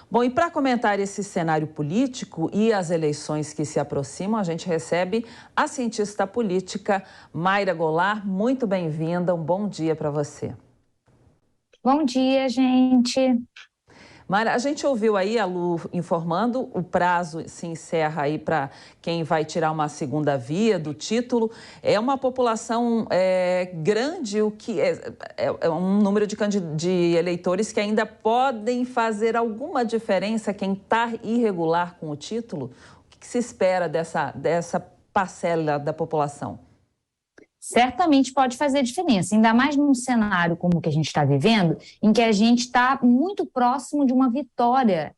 Bom, e para comentar esse cenário político e as eleições que se aproximam, a gente recebe a cientista política Mayra Goulart. Muito bem-vinda, um bom dia para você. Bom dia, gente. Mayra, a gente ouviu aí a Lu informando, o prazo se encerra aí para quem vai tirar uma segunda via do título. É uma população grande, o que é um número de eleitores que ainda podem fazer alguma diferença quem está irregular com o título. O que se espera dessa parcela da população? Certamente pode fazer diferença, ainda mais num cenário como o que a gente está vivendo, em que a gente está muito próximo de uma vitória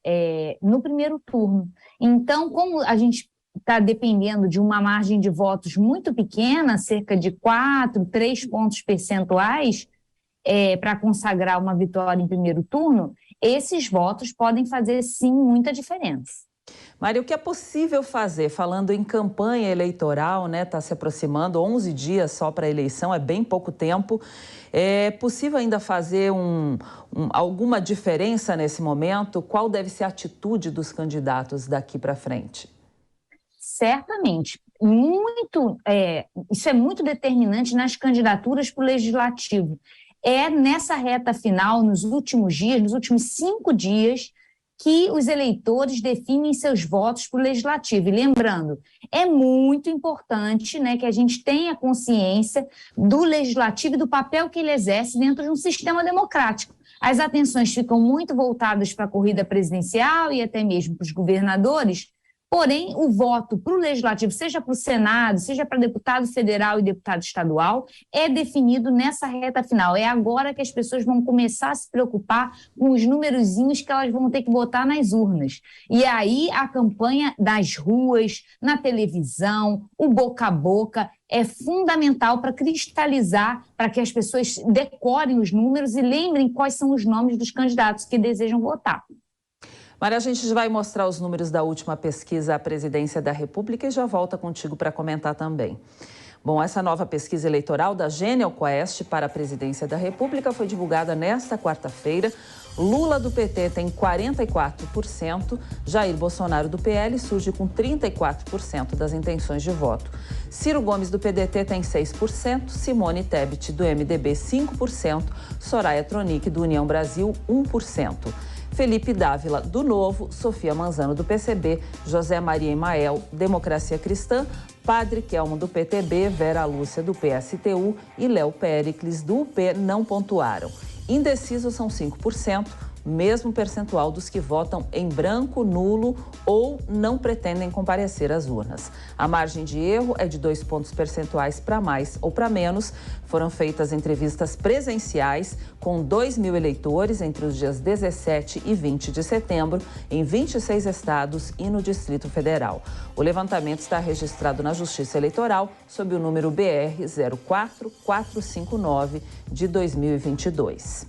no primeiro turno. Então, como a gente está dependendo de uma margem de votos muito pequena, cerca de 4, 3 pontos percentuais, para consagrar uma vitória em primeiro turno, esses votos podem fazer, sim, muita diferença. Mário, o que é possível fazer, falando em campanha eleitoral, né? Está se aproximando, 11 dias só para a eleição, é bem pouco tempo. É possível ainda fazer alguma diferença nesse momento? Qual deve ser a atitude dos candidatos daqui para frente? Certamente. Isso é muito determinante nas candidaturas para o legislativo. É nessa reta final, nos últimos dias, nos últimos 5 dias, que os eleitores definem seus votos para o legislativo. E lembrando, é muito importante, né, que a gente tenha consciência do legislativo e do papel que ele exerce dentro de um sistema democrático. As atenções ficam muito voltadas para a corrida presidencial e até mesmo para os governadores. Porém, o voto para o legislativo, seja para o Senado, seja para deputado federal e deputado estadual, é definido nessa reta final. É agora que as pessoas vão começar a se preocupar com os numerozinhos que elas vão ter que botar nas urnas. E aí a campanha das ruas, na televisão, o boca a boca, é fundamental para cristalizar, para que as pessoas decorem os números e lembrem quais são os nomes dos candidatos que desejam votar. Maria, a gente vai mostrar os números da última pesquisa à presidência da República e já volta contigo para comentar também. Bom, essa nova pesquisa eleitoral da Genial Quest para a presidência da República foi divulgada nesta quarta-feira. Lula do PT tem 44%, Jair Bolsonaro do PL surge com 34% das intenções de voto. Ciro Gomes do PDT tem 6%, Simone Tebet do MDB 5%, Soraya Tronic do União Brasil 1%. Felipe Dávila, do Novo, Sofia Manzano, do PCB, José Maria Emael, Democracia Cristã, Padre Kelmo, do PTB, Vera Lúcia, do PSTU e Léo Péricles, do UP, não pontuaram. Indecisos são 5%, mesmo percentual dos que votam em branco, nulo ou não pretendem comparecer às urnas. A margem de erro é de 2 pontos percentuais para mais ou para menos. Foram feitas entrevistas presenciais com 2.000 eleitores entre os dias 17 e 20 de setembro, em 26 estados e no Distrito Federal. O levantamento está registrado na Justiça Eleitoral sob o número BR 04459 de 2022.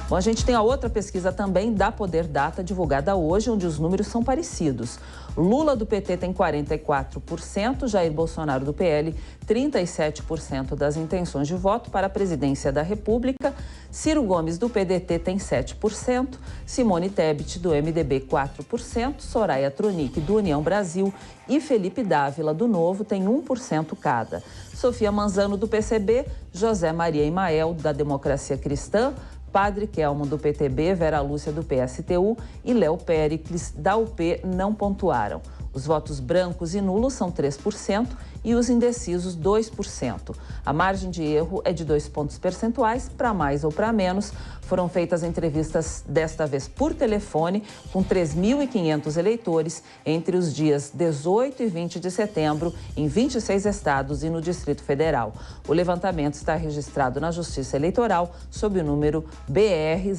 Bom, a gente tem a outra pesquisa também da Poder Data, divulgada hoje, onde os números são parecidos. Lula do PT tem 44%, Jair Bolsonaro do PL 37% das intenções de voto para a presidência da República, Ciro Gomes do PDT tem 7%, Simone Tebet do MDB 4%, Soraya Tronic do União Brasil e Felipe Dávila do Novo tem 1% cada. Sofia Manzano do PCB, José Maria Emael da Democracia Cristã, Padre Kelmo do PTB, Vera Lúcia do PSTU e Léo Péricles da UP não pontuaram. Os votos brancos e nulos são 3% e os indecisos 2%. A margem de erro é de 2 pontos percentuais para mais ou para menos. Foram feitas entrevistas desta vez por telefone com 3.500 eleitores entre os dias 18 e 20 de setembro em 26 estados e no Distrito Federal. O levantamento está registrado na Justiça Eleitoral sob o número BR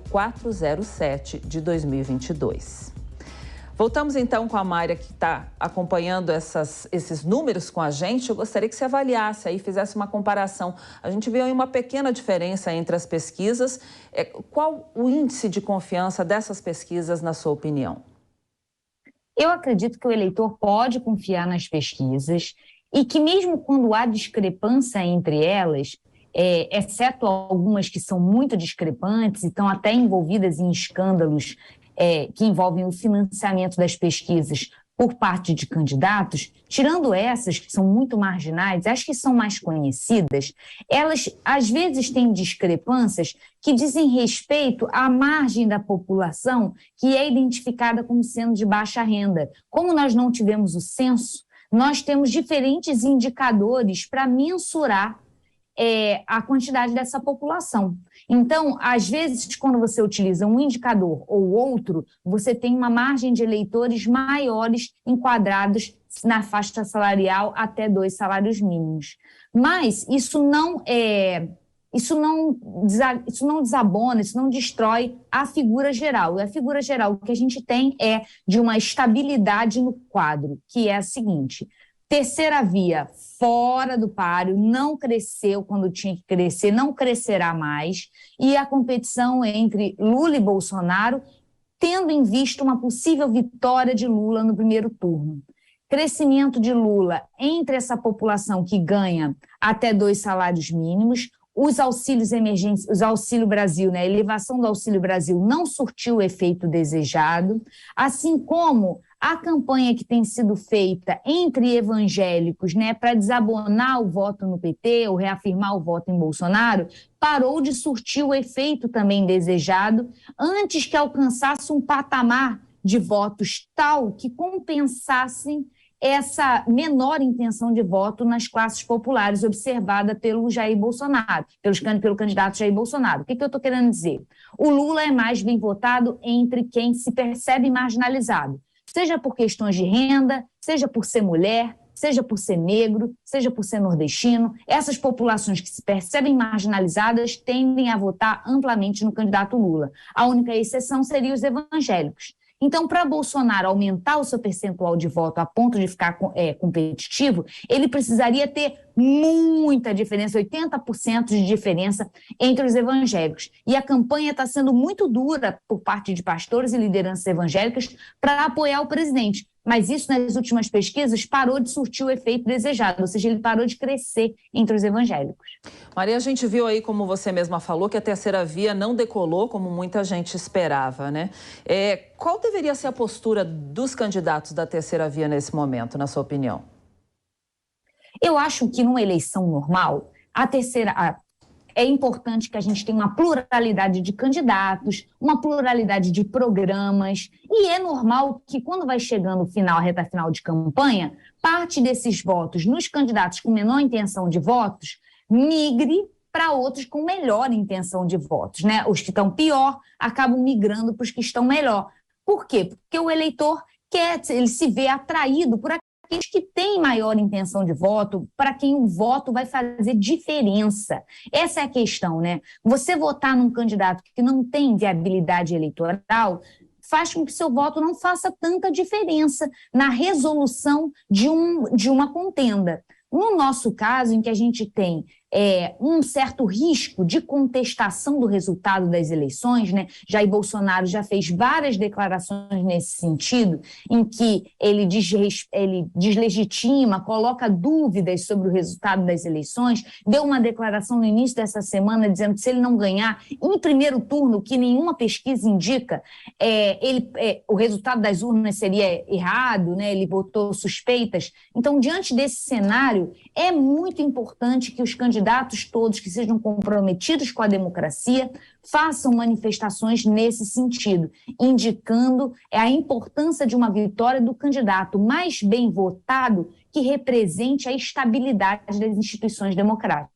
00407 de 2022. Voltamos então com a Mayra, que está acompanhando esses números com a gente. Eu gostaria que você avaliasse aí, fizesse uma comparação. A gente viu aí uma pequena diferença entre as pesquisas. Qual o índice de confiança dessas pesquisas, na sua opinião? Eu acredito que o eleitor pode confiar nas pesquisas e que mesmo quando há discrepância entre elas, exceto algumas que são muito discrepantes e estão até envolvidas em escândalos que envolvem o financiamento das pesquisas por parte de candidatos, tirando essas que são muito marginais, as que são mais conhecidas, elas às vezes têm discrepâncias que dizem respeito à margem da população que é identificada como sendo de baixa renda. Como nós não tivemos o censo, nós temos diferentes indicadores para mensurar a quantidade dessa população. Então, às vezes, quando você utiliza um indicador ou outro, você tem uma margem de eleitores maiores enquadrados na faixa salarial até 2 salários mínimos. Mas isso não desabona, isso não destrói a figura geral. E a figura geral que a gente tem é de uma estabilidade no quadro, que é a seguinte: terceira via fora do páreo, não cresceu quando tinha que crescer, não crescerá mais, e a competição entre Lula e Bolsonaro, tendo em vista uma possível vitória de Lula no primeiro turno. Crescimento de Lula entre essa população que ganha até 2 salários mínimos, os auxílios emergentes, os Auxílio Brasil, né, a elevação do Auxílio Brasil não surtiu o efeito desejado, assim como a campanha que tem sido feita entre evangélicos, né, para desabonar o voto no PT ou reafirmar o voto em Bolsonaro, parou de surtir o efeito também desejado antes que alcançasse um patamar de votos tal que compensassem essa menor intenção de voto nas classes populares observada pelo Jair Bolsonaro, pelo candidato Jair Bolsonaro. O que eu estou querendo dizer? O Lula é mais bem votado entre quem se percebe marginalizado, seja por questões de renda, seja por ser mulher, seja por ser negro, seja por ser nordestino. Essas populações que se percebem marginalizadas tendem a votar amplamente no candidato Lula. A única exceção seria os evangélicos. Então, para Bolsonaro aumentar o seu percentual de voto a ponto de ficar competitivo, ele precisaria ter muita diferença, 80% de diferença entre os evangélicos. E a campanha está sendo muito dura por parte de pastores e lideranças evangélicas para apoiar o presidente. Mas isso, nas últimas pesquisas, parou de surtir o efeito desejado, ou seja, ele parou de crescer entre os evangélicos. Maria, a gente viu aí, como você mesma falou, que a terceira via não decolou como muita gente esperava, né? Qual deveria ser a postura dos candidatos da terceira via nesse momento, na sua opinião? Eu acho que numa eleição normal, é importante que a gente tenha uma pluralidade de candidatos, uma pluralidade de programas, e é normal que quando vai chegando a reta final de campanha, parte desses votos nos candidatos com menor intenção de votos migre para outros com melhor intenção de votos, né? Os que estão pior acabam migrando para os que estão melhor. Por quê? Porque o eleitor ele se vê atraído por aqueles que têm maior intenção de voto, para quem o voto vai fazer diferença. Essa é a questão, né? Você votar num candidato que não tem viabilidade eleitoral faz com que seu voto não faça tanta diferença na resolução de uma contenda. No nosso caso, em que a gente tem um certo risco de contestação do resultado das eleições, né? Jair Bolsonaro já fez várias declarações nesse sentido, em que ele deslegitima, coloca dúvidas sobre o resultado das eleições, deu uma declaração no início dessa semana dizendo que se ele não ganhar em primeiro turno, que nenhuma pesquisa indica, o resultado das urnas seria errado, né? Ele botou suspeitas. Então, diante desse cenário, é muito importante que os candidatos todos que sejam comprometidos com a democracia façam manifestações nesse sentido, indicando a importância de uma vitória do candidato mais bem votado que represente a estabilidade das instituições democráticas.